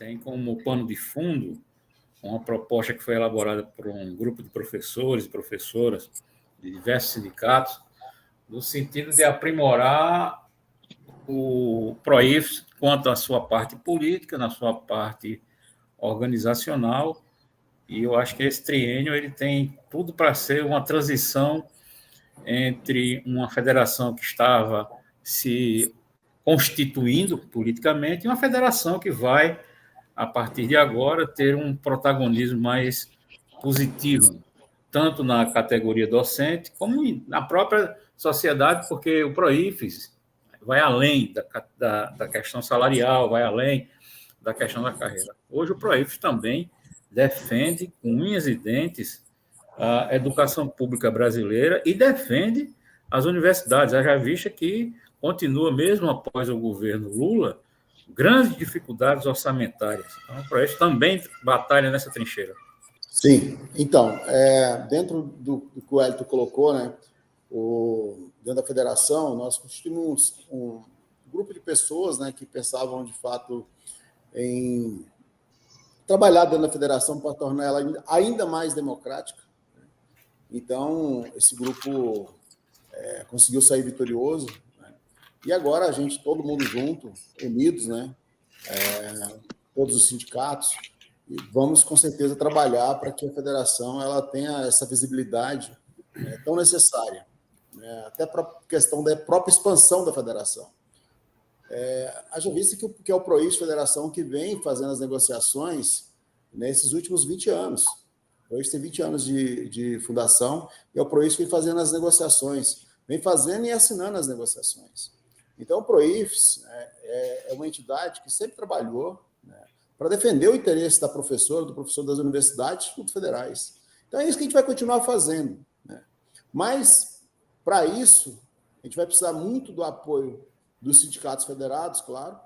tem como pano de fundo uma proposta que foi elaborada por um grupo de professores e professoras de diversos sindicatos, no sentido de aprimorar o PROIFES quanto à sua parte política, na sua parte organizacional, e eu acho que esse triênio ele tem tudo para ser uma transição entre uma federação que estava se constituindo politicamente e uma federação que vai, a partir de agora, ter um protagonismo mais positivo, tanto na categoria docente como na própria sociedade, porque o PROIFES vai além da questão salarial, vai além da questão da carreira. Hoje o PROIFES também defende, com unhas e dentes, a educação pública brasileira e defende as universidades. Haja vista que continua, mesmo após o governo Lula, grandes dificuldades orçamentárias. Então, o PROIFES também batalha nessa trincheira. Sim. Então, dentro do que o Hélito colocou, né, dentro da federação, nós constituímos um grupo de pessoas, né, que pensavam, de fato, em trabalhar dentro da federação para tornar ela ainda mais democrática. Então, esse grupo conseguiu sair vitorioso, né? E agora a gente, todo mundo junto, unidos, né? Todos os sindicatos, e vamos, com certeza, trabalhar para que a federação ela tenha essa visibilidade tão necessária, né? Até para a questão da própria expansão da federação. Haja vista que é o PROIFES Federação que vem fazendo as negociações nesses últimos 20 anos. O PROIFES tem 20 anos de fundação e é o PROIFES que vem fazendo as negociações, vem fazendo e assinando as negociações. Então, o PROIFES é uma entidade que sempre trabalhou, né, para defender o interesse da professora, do professor das universidades e institutos federais. Então, é isso que a gente vai continuar fazendo, né? Mas, para isso, a gente vai precisar muito do apoio dos sindicatos federados, claro.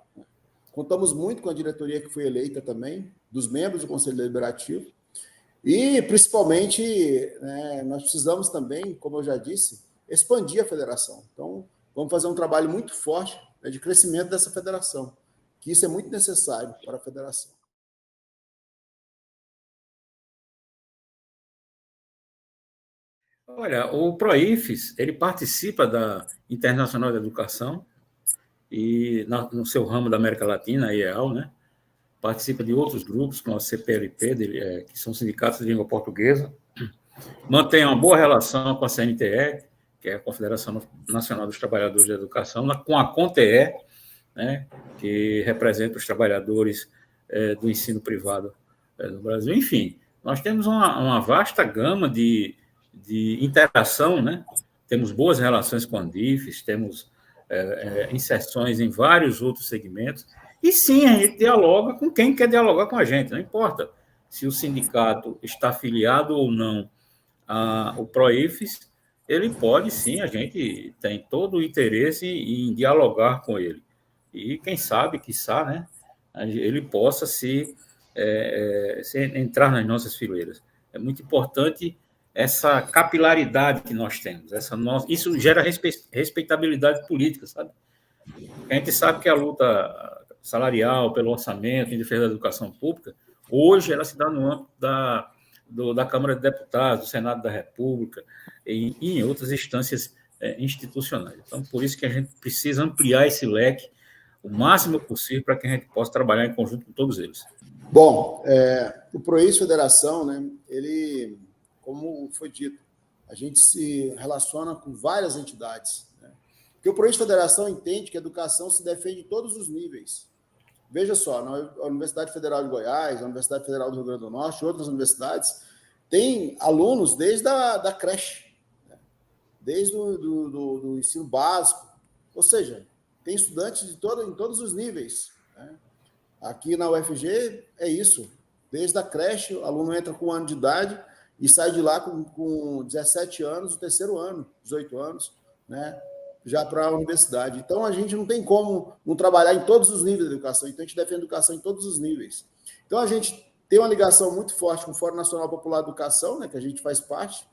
Contamos muito com a diretoria que foi eleita também, dos membros do Conselho Deliberativo. E, principalmente, né, nós precisamos também, como eu já disse, expandir a federação. Então, vamos fazer um trabalho muito forte, né, de crescimento dessa federação, que isso é muito necessário para a federação. Olha, o PROIFES, ele participa da Internacional de Educação e no seu ramo da América Latina, a IEAL, né? Participa de outros grupos, como a CPLP, que são sindicatos de língua portuguesa, mantém uma boa relação com a CNTE, que é a Confederação Nacional dos Trabalhadores da Educação, com a CONTE, né, que representa os trabalhadores do ensino privado no Brasil. Enfim, nós temos uma vasta gama de interação, né? Temos boas relações com a Andifes, temos inserções em vários outros segmentos, e sim, a gente dialoga com quem quer dialogar com a gente, não importa se o sindicato está afiliado ou não ao PROIFES, ele pode sim, a gente tem todo o interesse em dialogar com ele. E quem sabe, quiçá, né, ele possa entrar nas nossas fileiras. É muito importante essa capilaridade que nós temos. Isso gera respeitabilidade política, sabe? A gente sabe que a luta salarial pelo orçamento em defesa da educação pública, hoje ela se dá no âmbito da Câmara de Deputados, do Senado da República e em outras instâncias institucionais. Então, por isso que a gente precisa ampliar esse leque o máximo possível para que a gente possa trabalhar em conjunto com todos eles. Bom, o PROIFES Federação, né, ele, como foi dito, a gente se relaciona com várias entidades, né? Porque o PROIFES Federação entende que a educação se defende em todos os níveis. Veja só, a Universidade Federal de Goiás, a Universidade Federal do Rio Grande do Norte, outras universidades, têm alunos desde a creche, né? Desde do ensino básico, ou seja, tem estudantes em todos os níveis, né? Aqui na UFG é isso, desde a creche, o aluno entra com 1 ano de idade e sai de lá com 17 anos, o terceiro ano, 18 anos, né? Já para a universidade. Então, a gente não tem como não trabalhar em todos os níveis da educação. Então, a gente defende a educação em todos os níveis. Então, a gente tem uma ligação muito forte com o Fórum Nacional Popular de Educação, né, que a gente faz parte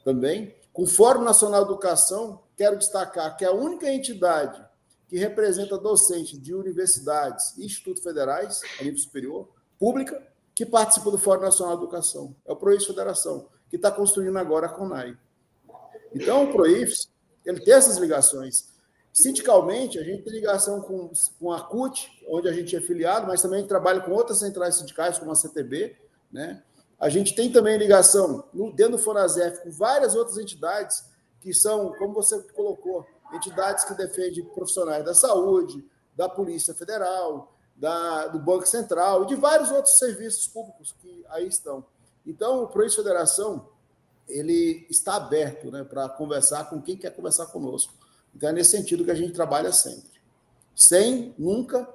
também. Com o Fórum Nacional de Educação, quero destacar que é a única entidade que representa docentes de universidades e institutos federais, a nível superior, pública, que participam do Fórum Nacional de Educação. É o PROIFES Federação, que está construindo agora a CONAI. Então, o PROIFES, ele tem essas ligações. Sindicalmente, a gente tem ligação com a CUT, onde a gente é filiado, mas também trabalha com outras centrais sindicais, como a CTB, né? A gente tem também ligação dentro do FONASEF com várias outras entidades que são, como você colocou, entidades que defendem profissionais da saúde, da Polícia Federal, do Banco Central e de vários outros serviços públicos que aí estão. Então, o PROIFES Federação, ele está aberto, né, para conversar com quem quer conversar conosco. Então, é nesse sentido que a gente trabalha sempre. Sem nunca,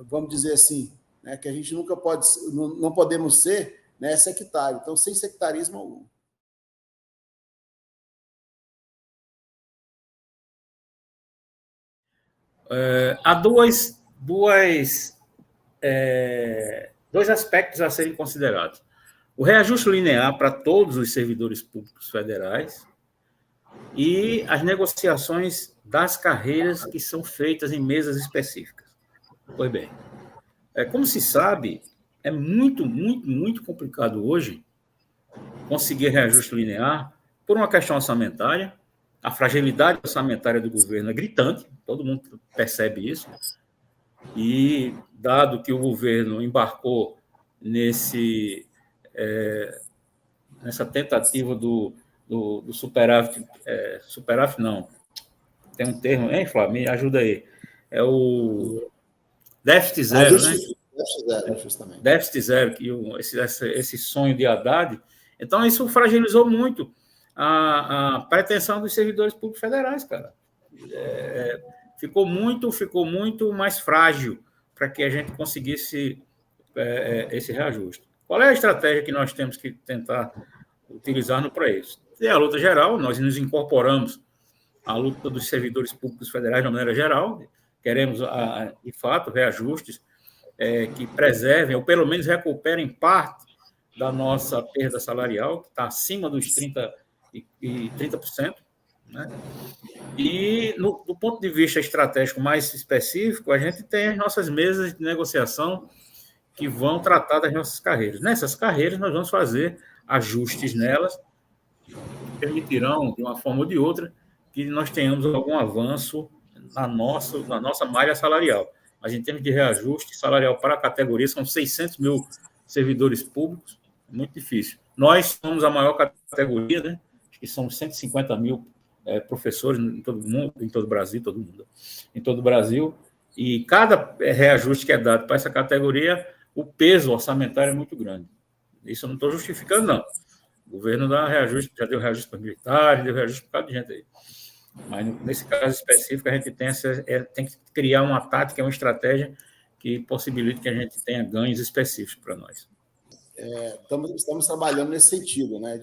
vamos dizer assim, né, que a gente nunca pode, não podemos ser, né, sectário. Então, sem sectarismo algum. Há dois aspectos a serem considerados. O reajuste linear para todos os servidores públicos federais e as negociações das carreiras que são feitas em mesas específicas. Pois bem, como se sabe, é muito, muito, muito complicado hoje conseguir reajuste linear por uma questão orçamentária. A fragilidade orçamentária do governo é gritante, todo mundo percebe isso. E, dado que o governo embarcou nessa tentativa do superávit, superávit não, tem um termo, hein, Flávio? Me ajuda aí. É o déficit zero, né? Déficit zero, justamente. Déficit zero, que esse sonho de Haddad. Então, isso fragilizou muito a pretensão dos servidores públicos federais, cara. Ficou muito mais frágil para que a gente conseguisse esse reajuste. Qual é a estratégia que nós temos que tentar utilizar no PROIFES? É a luta geral, nós nos incorporamos à luta dos servidores públicos federais de maneira geral, queremos, de fato, reajustes que preservem, ou pelo menos recuperem parte da nossa perda salarial, que está acima dos 30%. Né? E, do ponto de vista estratégico mais específico, a gente tem as nossas mesas de negociação que vão tratar das nossas carreiras. Nessas carreiras, nós vamos fazer ajustes nelas, que permitirão, de uma forma ou de outra, que nós tenhamos algum avanço na nossa malha salarial. Mas, em termos de reajuste salarial para a categoria, são 600 mil servidores públicos, é muito difícil. Nós somos a maior categoria, né? Que são 150 mil professores em todo o mundo, em todo o Brasil, em todo o Brasil, e cada reajuste que é dado para essa categoria, o peso orçamentário é muito grande. Isso eu não estou justificando, não. O governo dá reajuste, já deu reajuste para os militares, deu reajuste para cada gente aí. Mas, nesse caso específico, a gente tem que criar uma tática, uma estratégia que possibilite que a gente tenha ganhos específicos para nós. Estamos trabalhando nesse sentido, né?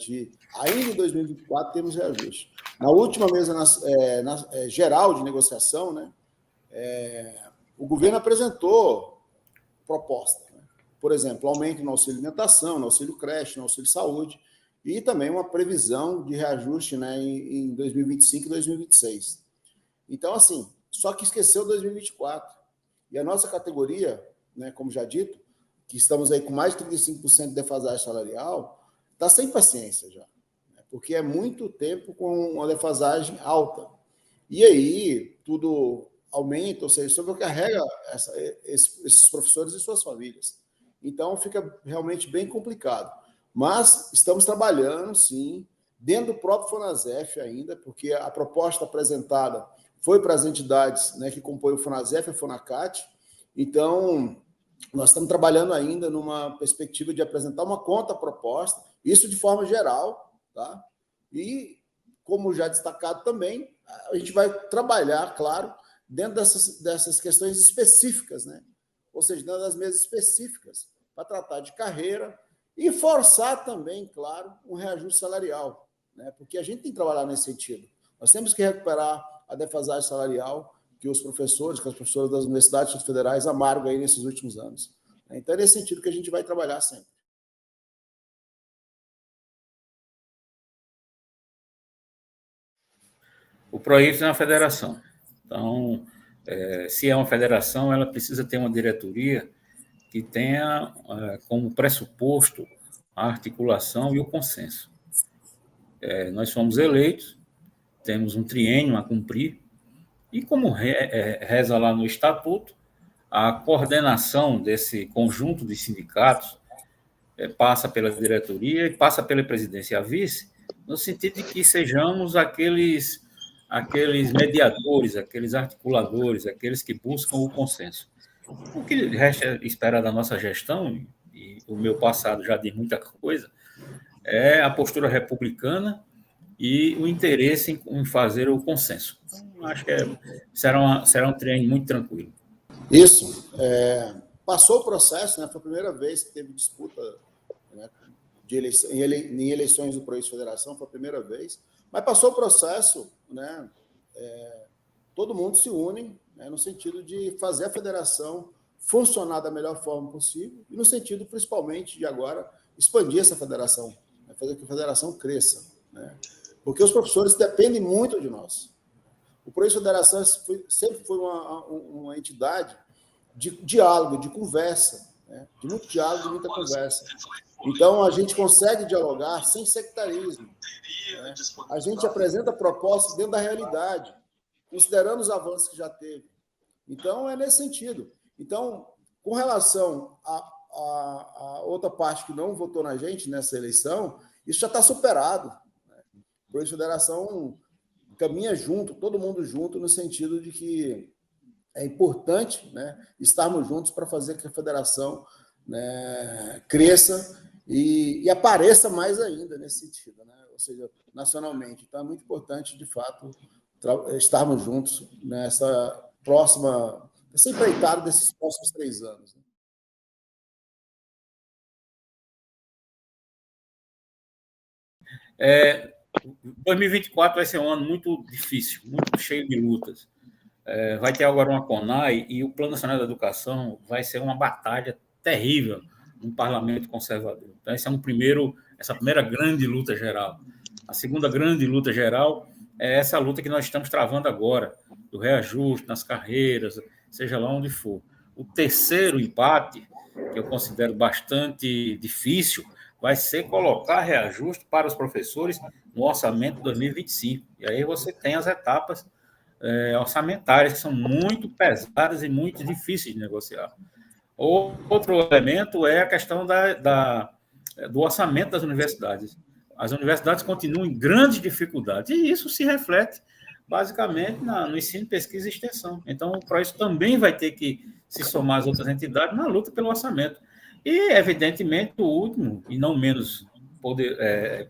Ainda em 2024 temos reajuste. Na última mesa geral de negociação, né? O governo apresentou proposta, né? Por exemplo, aumento no auxílio alimentação, no auxílio creche, no auxílio saúde, e também uma previsão de reajuste, né, em 2025 e 2026. Então, assim, só que esqueceu 2024. E a nossa categoria, né, como já dito, que estamos aí com mais de 35% de defasagem salarial, está sem paciência já, né, porque é muito tempo com uma defasagem alta. E aí, tudo aumenta, ou seja, sobrecarrega esses professores e suas famílias. Então, fica realmente bem complicado. Mas estamos trabalhando, sim, dentro do próprio FONASEF ainda, porque a proposta apresentada foi para as entidades, né, que compõem o FONASEF e a FONACAT. Então, nós estamos trabalhando ainda numa perspectiva de apresentar uma contraproposta, isso de forma geral, tá? E, como já destacado também, a gente vai trabalhar, claro, dentro dessas questões específicas, né? Ou seja, dentro das mesas específicas, para tratar de carreira e forçar também, claro, um reajuste salarial, né? Porque a gente tem que trabalhar nesse sentido. Nós temos que recuperar a defasagem salarial que os professores, que as professoras das universidades federais amargam aí nesses últimos anos. Então, é nesse sentido que a gente vai trabalhar sempre. O PROIFES é uma federação. Então, se é uma federação, ela precisa ter uma diretoria que tenha como pressuposto a articulação e o consenso. Nós fomos eleitos, temos um triênio a cumprir, e como reza lá no Estatuto, a coordenação desse conjunto de sindicatos passa pela diretoria e passa pela presidência e a vice, no sentido de que sejamos aqueles mediadores, aqueles articuladores, aqueles que buscam o consenso. O que resta esperar da nossa gestão, e o meu passado já diz muita coisa, é a postura republicana e o interesse em fazer o consenso. Então, acho que será um treino muito tranquilo. Isso. Passou o processo, né? Foi a primeira vez que teve disputa, né, em eleições do PROIFES Federação, foi a primeira vez. Mas passou o processo, né? Todo mundo se une, né, no sentido de fazer a federação funcionar da melhor forma possível e no sentido, principalmente, de agora expandir essa federação, né, fazer com que a federação cresça, né, porque os professores dependem muito de nós. O PROIFES Federação sempre foi uma entidade de diálogo, de conversa, né, de muito diálogo, de muita conversa. Então, a gente consegue dialogar sem sectarismo, né? A gente apresenta propostas dentro da realidade, considerando os avanços que já teve. Então, é nesse sentido. Então, com relação a outra parte que não votou na gente nessa eleição, isso já está superado, né? O PROIFES Federação caminha junto, todo mundo junto, no sentido de que é importante, né, estarmos juntos para fazer que a federação, né, cresça e apareça mais ainda nesse sentido, né? Ou seja, nacionalmente. Então, é muito importante, de fato, estarmos juntos nessa empreitada desses próximos 3 anos. 2024 vai ser um ano muito difícil, muito cheio de lutas. Vai ter agora uma CONAI e o Plano Nacional da Educação vai ser uma batalha terrível no parlamento conservador. Então, essa primeira grande luta geral. A segunda grande luta geral é essa luta que nós estamos travando agora, do reajuste nas carreiras, seja lá onde for. O terceiro empate, que eu considero bastante difícil, vai ser colocar reajuste para os professores no orçamento de 2025. E aí você tem as etapas orçamentárias, que são muito pesadas e muito difíceis de negociar. Outro elemento é a questão do orçamento das universidades. As universidades continuam em grandes dificuldades, e isso se reflete, basicamente, no ensino, pesquisa e extensão. Então, para isso também vai ter que se somar às outras entidades na luta pelo orçamento. E, evidentemente, o último, e não menos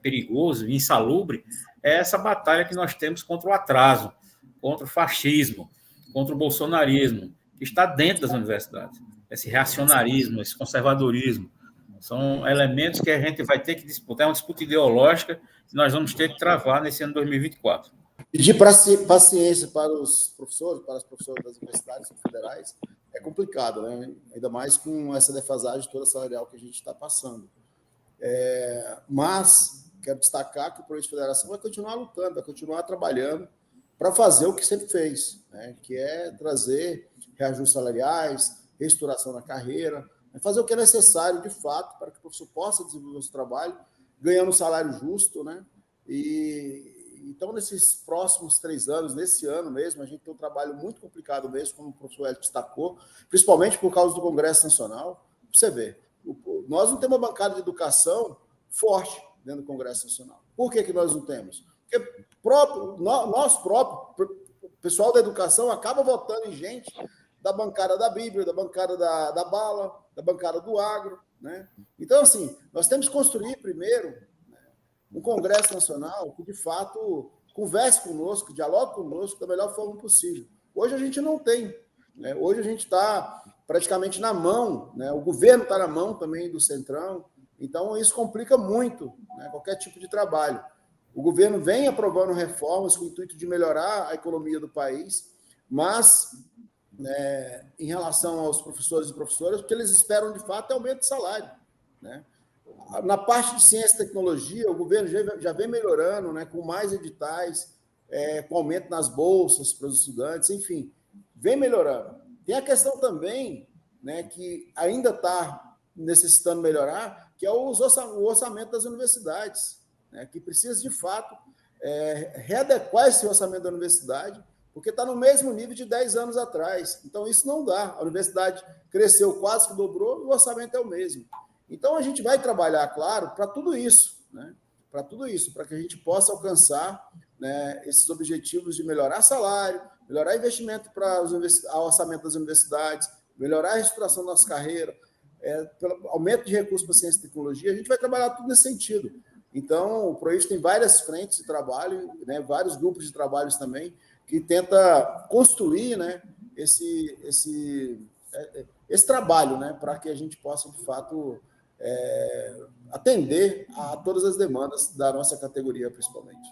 perigoso e insalubre, é essa batalha que nós temos contra o atraso, contra o fascismo, contra o bolsonarismo, que está dentro das universidades. Esse reacionarismo, esse conservadorismo, são elementos que a gente vai ter que disputar, é uma disputa ideológica que nós vamos ter que travar nesse ano 2024. Pedir paciência para os professores, para as professoras das universidades federais, é complicado, né? Ainda mais com essa defasagem toda salarial que a gente está passando. Mas quero destacar que o PROIFES Federação vai continuar lutando, vai continuar trabalhando para fazer o que sempre fez, né? Que é trazer reajustes salariais, reestruturação na carreira, fazer o que é necessário, de fato, para que o professor possa desenvolver o seu trabalho, ganhando um salário justo, né? Então, nesses próximos 3 anos, nesse ano mesmo, a gente tem um trabalho muito complicado mesmo, como o professor Hélio destacou, principalmente por causa do Congresso Nacional. Você vê, nós não temos uma bancada de educação forte dentro do Congresso Nacional. Por que nós não temos? Porque nós próprios, o pessoal da educação, acaba votando em gente da bancada da Bíblia, da bancada da bala, da bancada do agro, né? Então, assim, nós temos que construir primeiro, né, um Congresso Nacional que, de fato, converse conosco, dialogue conosco da melhor forma possível. Hoje a gente não tem, né? Hoje a gente está praticamente na mão, né? O governo está na mão também do Centrão, então isso complica muito, né, qualquer tipo de trabalho. O governo vem aprovando reformas com o intuito de melhorar a economia do país, mas, né, em relação aos professores e professoras, o que eles esperam, de fato, é aumento de salário, né? Na parte de ciência e tecnologia, o governo já vem melhorando, né, com mais editais, com aumento nas bolsas para os estudantes, enfim, vem melhorando. Tem a questão também, né, que ainda está necessitando melhorar, que é o orçamento das universidades, né, que precisa, de fato, readequar esse orçamento da universidade, porque está no mesmo nível de 10 anos atrás. Então, isso não dá. A universidade cresceu, quase que dobrou, e o orçamento é o mesmo. Então, a gente vai trabalhar, claro, para tudo isso, né? Para tudo isso, para que a gente possa alcançar, né, esses objetivos de melhorar salário, melhorar investimento para o orçamento das universidades, melhorar a reestruturação da nossa carreira, pelo aumento de recursos para ciência e tecnologia. A gente vai trabalhar tudo nesse sentido. Então, o Proíf tem várias frentes de trabalho, né, vários grupos de trabalhos também, que tenta construir, né, esse trabalho, né, para que a gente possa, de fato, atender a todas as demandas da nossa categoria, principalmente.